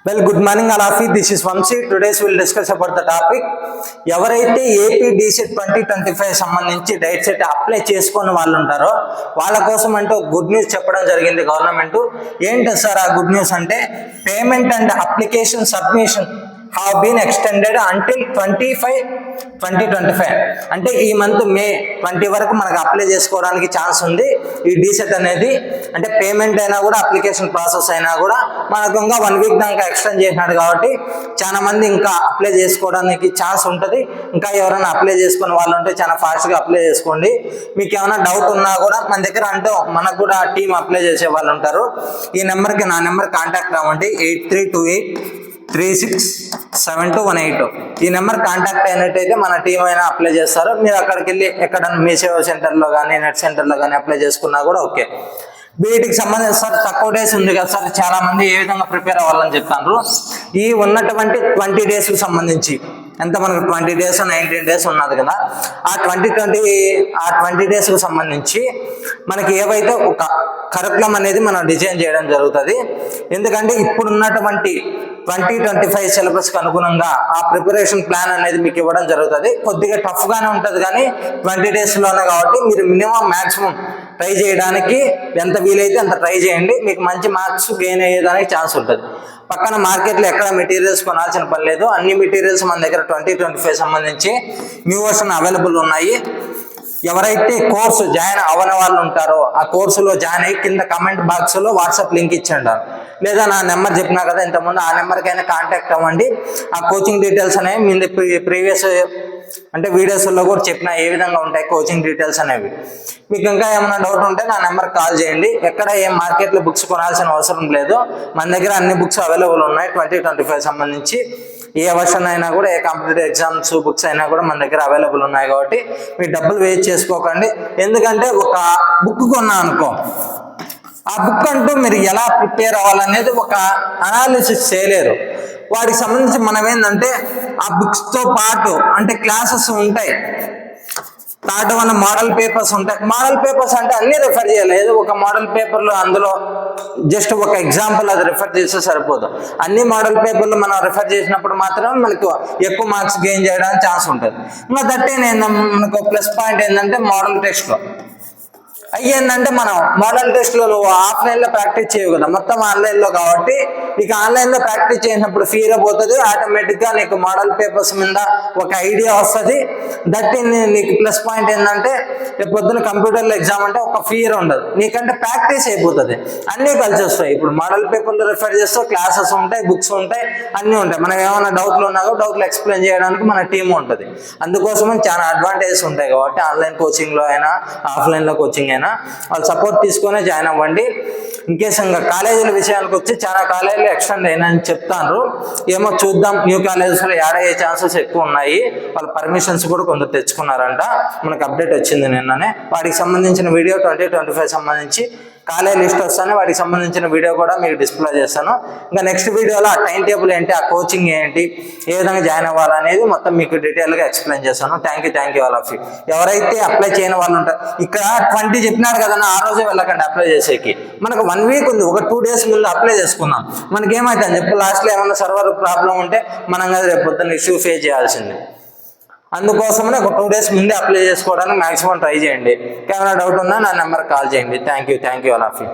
Well, good morning all of you. This is Vamsi. Today we will discuss about the topic. ఎవరైతే AP DEECET 2025 సంబంధించి diet CET apply చేసుకున్న వాళ్ళు ఉంటారో వాళ్ళ కోసం అంటే గుడ్ న్యూస్ చెప్పడం జరిగింది గవర్నమెంట్. ఏంటి సార్ ఆ గుడ్ న్యూస్ అంటే payment and application submission have been extended until 2025 అంటే ఈ మంత్ మే 20 వరకు మనకు అప్లై చేసుకోవడానికి ఛాన్స్ ఉంది. ఈ డీసెట్ అనేది అంటే పేమెంట్ అయినా కూడా అప్లికేషన్ ప్రాసెస్ అయినా కూడా మనకు ఇంకా 1 వీక్ దాకా ఎక్స్టెండ్ చేసినాడు కాబట్టి చాలా మంది ఇంకా అప్లై చేసుకోవడానికి ఛాన్స్ ఉంటుంది. ఇంకా ఎవరైనా అప్లై చేసుకునే వాళ్ళు ఉంటే చాలా ఫాస్ట్గా అప్లై చేసుకోండి. మీకు ఏమైనా డౌట్ ఉన్నా కూడా మన దగ్గర అంటే మనకు కూడా టీం అప్లై చేసే వాళ్ళు ఉంటారు. ఈ నెంబర్కి నా నెంబర్ కాంటాక్ట్ అవ్వండి 8328367218. ఈ నెంబర్ కాంటాక్ట్ అయినట్టయితే మన టీం అయినా అప్లై చేస్తారు. మీరు అక్కడికి వెళ్ళి ఎక్కడన్నా మీ సేవ సెంటర్లో కానీ నెట్ సెంటర్లో కానీ అప్లై చేసుకున్నా కూడా ఓకే. వీటికి సంబంధించి సార్ తక్కువ డేస్ ఉంది కదా సార్, చాలా మంది ఏ విధంగా ప్రిపేర్ అవ్వాలని చెప్తారు. ఈ ఉన్నటువంటి 20 డేస్కి సంబంధించి ఎంత మనకు 20 డేస్ 19 డేస్ ఉన్నది కదా, ఆ 20 డేస్కి సంబంధించి మనకి ఏవైతే ఒక కరికులం అనేది మనం డిజైన్ చేయడం జరుగుతుంది. ఎందుకంటే ఇప్పుడున్నటువంటి 2025 సిలబస్కి అనుగుణంగా ఆ ప్రిపరేషన్ ప్లాన్ అనేది మీకు ఇవ్వడం జరుగుతుంది. కొద్దిగా టఫ్గానే ఉంటుంది కానీ 20 డేస్లోనే కాబట్టి మీరు మినిమం మ్యాక్సిమం ట్రై చేయడానికి ఎంత వీలైతే అంత ట్రై చేయండి. మీకు మంచి మార్క్స్ గెయిన్ అయ్యేదానికి ఛాన్స్ ఉంటుంది. పక్కన మార్కెట్లో ఎక్కడ మెటీరియల్స్ కొనాల్సిన పని లేదు. అన్ని మెటీరియల్స్ మన దగ్గర 2025 సంబంధించి న్యూ వర్షన్ అవైలబుల్ ఉన్నాయి. ఎవరైతే కోర్సు జాయిన్ అవ్వని వాళ్ళు ఉంటారో ఆ కోర్సులో జాయిన్ అయ్యి కింద కమెంట్ బాక్స్లో వాట్సాప్ లింక్ ఇచ్చిండారు, లేదా నా నెంబర్ చెప్పినా కదా ఇంతకుముందు, ఆ నెంబర్కైనా కాంటాక్ట్ అవ్వండి. ఆ కోచింగ్ డీటెయిల్స్ అనేవి మీ ప్రీవియస్ అంటే వీడియోస్లో కూడా చెప్పిన ఏ విధంగా ఉంటాయి కోచింగ్ డీటెయిల్స్ అనేవి. మీకు ఇంకా ఏమైనా డౌట్ ఉంటే నా నెంబర్ కాల్ చేయండి. ఎక్కడ ఏం మార్కెట్లో బుక్స్ కొనాల్సిన అవసరం లేదు. మన దగ్గర అన్ని బుక్స్ అవైలబుల్ ఉన్నాయి 2025 సంబంధించి. ఏ వర్షన్ అయినా కూడా ఏ కాంపిటేటివ్ ఎగ్జామ్స్ బుక్స్ అయినా కూడా మన దగ్గర అవైలబుల్ ఉన్నాయి కాబట్టి మీరు డబ్బులు వేస్ట్ చేసుకోకండి. ఎందుకంటే ఒక బుక్ కొన్నా అనుకో, ఆ బుక్ అంటూ మీరు ఎలా ప్రిపేర్ అవ్వాలనేది ఒక అనాలిసిస్ చేయలేరు. వాటికి సంబంధించి మనం ఏంటంటే ఆ బుక్స్తో పాటు అంటే క్లాసెస్ ఉంటాయి, థర్డ్ వన్ మోడల్ పేపర్స్ ఉంటాయి. మోడల్ పేపర్స్ అంటే అన్ని రిఫర్ చేయాలి. ఏదో ఒక మోడల్ పేపర్లో అందులో జస్ట్ ఒక ఎగ్జాంపుల్ అది రిఫర్ చేస్తే సరిపోదు. అన్ని మోడల్ పేపర్లు మనం రిఫర్ చేసినప్పుడు మాత్రమే మనకు ఎక్కువ మార్క్స్ గెయిన్ చేయడానికి ఛాన్స్ ఉంటుంది. ఇంకా దట్టే మనకు ప్లస్ పాయింట్ ఏంటంటే మోడల్ టెస్ట్లో అయ్యిందంటే మనం మోడల్ టెస్ట్లో నువ్వు ఆఫ్లైన్లో ప్రాక్టీస్ చేయవు కదా, మొత్తం ఆన్లైన్లో కాబట్టి ఇక ఆన్లైన్లో ప్రాక్టీస్ చేసినప్పుడు ఫీల్ పోతుంది. ఆటోమేటిక్గా నీకు మోడల్ పేపర్స్ మీద ఒక ఐడియా వస్తుంది. దట్ నీకు ప్లస్ పాయింట్ ఏంటంటే రేపు పొద్దున కంప్యూటర్లో ఎగ్జామ్ అంటే ఒక ఫియర్ ఉండదు, నీకంటే ప్రాక్టీస్ అయిపోతుంది. అన్నీ కలిసి వస్తాయి. ఇప్పుడు మోడల్ పేపర్లో రిఫర్ చేస్తే క్లాసెస్ ఉంటాయి, బుక్స్ ఉంటాయి, అన్నీ ఉంటాయి. మనకు ఏమైనా డౌట్లు ఉన్నా కూడా డౌట్లు ఎక్స్ప్లెయిన్ చేయడానికి మన టీమ్ ఉంటుంది. అందుకోసమే చాలా అడ్వాంటేజెస్ ఉంటాయి కాబట్టి ఆన్లైన్ కోచింగ్లో అయినా ఆఫ్లైన్లో కోచింగ్ అయినా వాళ్ళు సపోర్ట్ తీసుకునే జాయిన్ అవ్వండి. ఇన్కేస్ ఇంకా కాలేజీల విషయానికి వచ్చి చాలా కాలేజీలు ఎక్స్టెండ్ అయినాయని చెప్తారు. ఏమో చూద్దాం, న్యూ కాలేజెస్లో యాడ్ అయ్యే ఛాన్సెస్ ఎక్కువ ఉన్నాయి. వాళ్ళ పర్మిషన్స్ కూడా కొందరు తెచ్చుకున్నారంట, మనకు అప్డేట్ వచ్చింది నిన్ననే. వాటికి సంబంధించిన వీడియో 2025 సంబంధించి కాలేజ్ లిస్ట్ వస్తానే వాటికి సంబంధించిన వీడియో కూడా మీకు డిస్ప్లే చేస్తాను. ఇంకా నెక్స్ట్ వీడియోలో ఆ టైం టేబుల్ ఏంటి, ఆ కోచింగ్ ఏంటి, ఏ విధంగా జాయిన్ అవ్వాలనేది మొత్తం మీకు డీటెయిల్గా ఎక్స్ప్లెయిన్ చేస్తాను. Thank you all of you. ఎవరైతే అప్లై చేయని వాళ్ళు ఉంటారు, ఇక్కడ 20 చెప్పినారు కదా, ఆ రోజే వెళ్ళకండి అప్లై చేసేకి. మనకు 1 వీక్ ఉంది, ఒక 2 డేస్ ముందు అప్లై చేసుకుందాం. మనకి ఏమవుతుంది చెప్పి లాస్ట్లో ఏమైనా సర్వర్ ప్రాబ్లం ఉంటే మనం కదా రేపు పొద్దున్న ఇష్యూ ఫేస్ చేయాల్సింది. అందుకోసమనే ఒక 2 డేస్ ముందే అప్లై చేసుకోవడానికి మాక్సిమం ట్రై చేయండి. ఏమైనా డౌట్ ఉన్నా నా నెంబర్ కాల్ చేయండి. Thank you all of you.